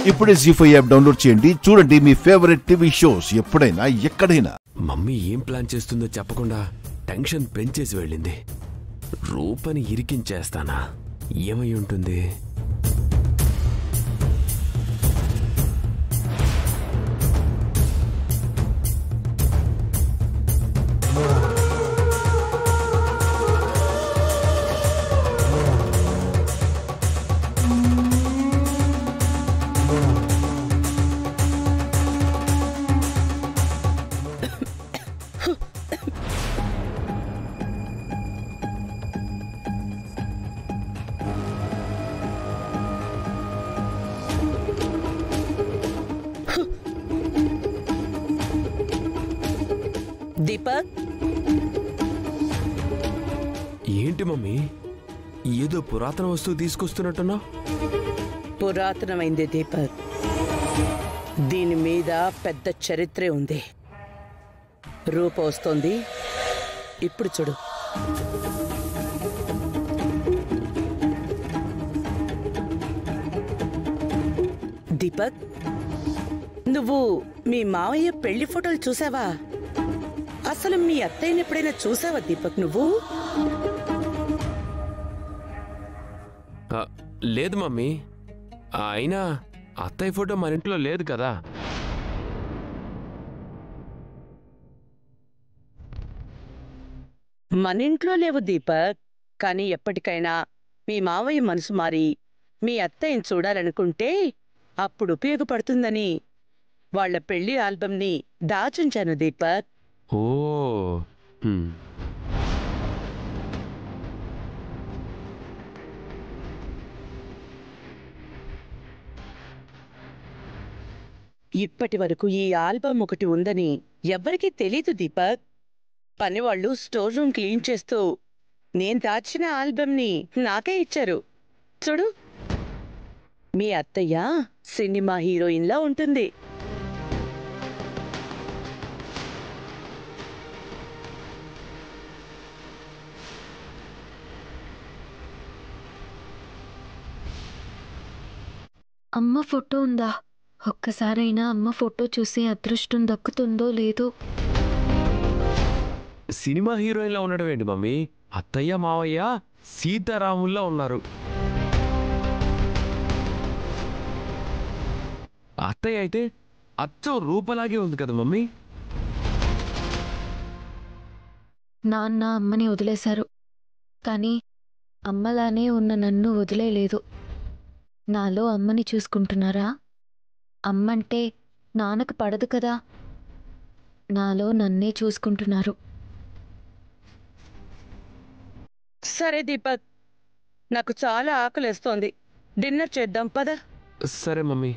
ఇప్పుడే జీ5 app download చేయండి. చూడండి మీ ఫేవరెట్ టీవీ షోస్ ఎప్పుడైనా ఎక్కడైనా. మమ్మీ ఏం ప్లాన్ చేస్తుందో చెప్పకుండా టెన్షన్ పెంచేసి వెళ్ళింది. రూపని ఇరికించేస్తానా? ఏమై ఉంటుంది? దీపక్, ఏంటి మమ్మీ, ఏదో పురాతన వస్తువు తీసుకొస్తున్నట్టున్నా? పురాతనమైంది దీపక్. దీని మీద పెద్ద చరిత్రే ఉంది. రూప వస్తోంది, ఇప్పుడు చూడు. దీపక్, నువ్వు మీ మావయ్య పెళ్లి ఫోటోలు చూసావా? అసలు మీ అత్తయ్యని ఎప్పుడైనా చూసావా దీపక్ నువ్వు? లేదు మమ్మీ, అయినా అత్తయ్య ఫోటో మన ఇంట్లో లేదు కదా. మన ఇంట్లో లేవు దీపక్, కానీ ఎప్పటికైనా మీ మావయ్య మనసు మారి మీ అత్తయ్యని చూడాలనుకుంటే అప్పుడు ఉపయోగపడుతుందని వాళ్ల పెళ్లి ఆల్బంని దాచుంచాను దీపక్. ఓ, ఇప్పటి వరకు ఈ ఆల్బమ్ ఒకటి ఉందని ఎవ్వరికీ తెలీదు దీపక్. పనివాళ్లు స్టోర్ రూమ్ క్లీన్ చేస్తూ నేను దాచిన ఆల్బమ్ని నాకే ఇచ్చారు. చూడు, మీ అత్తయ్య సినిమా హీరోయిన్లా ఉంటుంది. అమ్మ ఫోటో ఉందా? ఒక్కసారైనా అమ్మ ఫోటో చూసి అదృష్టం దక్కుతుందో లేదో. సినిమా హీరోయిన్లా ఉండడం ఏంటి మమ్మీ? అత్తయ్య మావయ్య సీతారాముల్లా ఉన్నారు. అత్తయ్య అయితే అచ్చం రూపలాగే ఉంది కదా మమ్మీ. నాన్న అమ్మని వదిలేశారు, కానీ అమ్మలానే ఉన్న నన్ను వదిలేయలేదు. నాలో అమ్మని చూసుకుంటున్నారా? అమ్మంటే నాన్నకు పడదు కదా. నాలో నన్నే చూసుకుంటున్నారు. సరే దీపక్, నాకు చాలా ఆకలేస్తోంది. డిన్నర్ చేద్దాం పద. సరే మమ్మీ.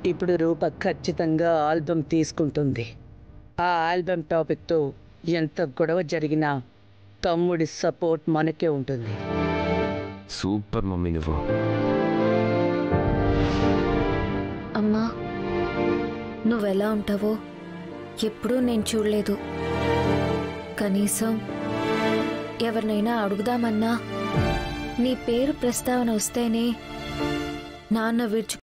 ఇప్పుడు రూప ఖచ్చితంగా ఆల్బమ్ తీసుకుంటుంది. ఆ ఆల్బమ్ టాపిక్తో ఎంత గొడవ జరిగినా తమ్ముడి సపోర్ట్ మనకే ఉంటుంది. సూపర్ మమ్మీ నువ్వు. అమ్మా, నువ్వెలా ఉంటావో ఎప్పుడూ నేను చూడలేదు. కనీసం ఎవరినైనా అడుగుదామన్నా నీ పేరు ప్రస్తావన వస్తేనే నాన్న విడుచు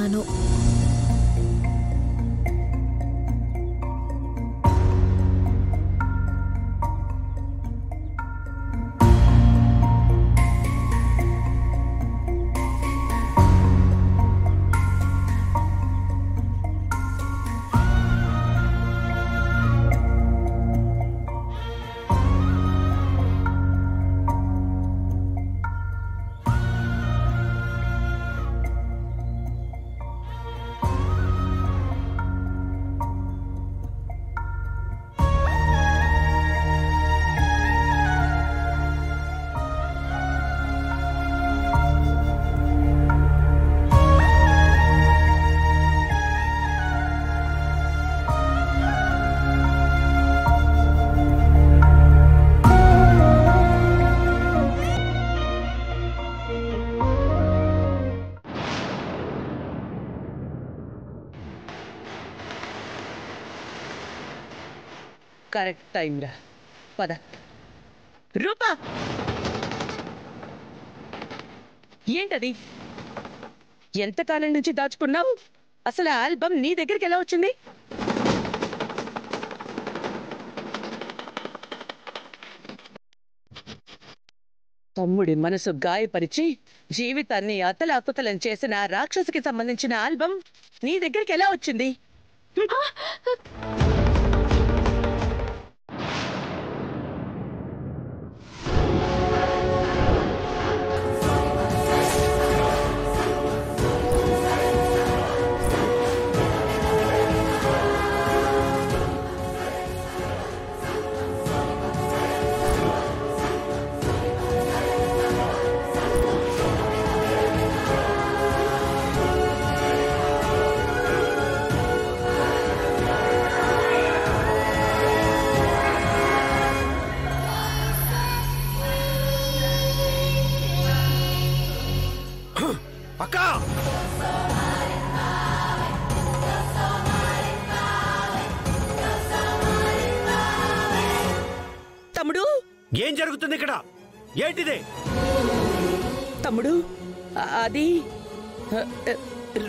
అనుకుంటున్నాను. కరెక్ట్ టైం రా, పద. రూపా, ఏంటది? ఎంతకాలం నుంచి దాచుకున్నావు? అసలు ఆల్బమ్ నీ దగ్గరికి ఎలా వచ్చింది? తమ్ముడి మనసు గాయపరిచి జీవితాన్ని అతలాకుతలం చేసిన రాక్షసికి సంబంధించిన ఆల్బమ్ నీ దగ్గరికి ఎలా వచ్చింది? తమ్ముడు, ఏం జరుగుతుంది ఇక్కడ? ఏంటిది? తమ్ముడు, అది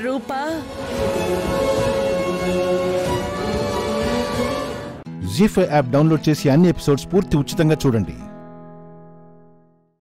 రూపా. జీ5 యాప్ డౌన్లోడ్ చేసి అన్ని ఎపిసోడ్స్ పూర్తి ఉచితంగా చూడండి.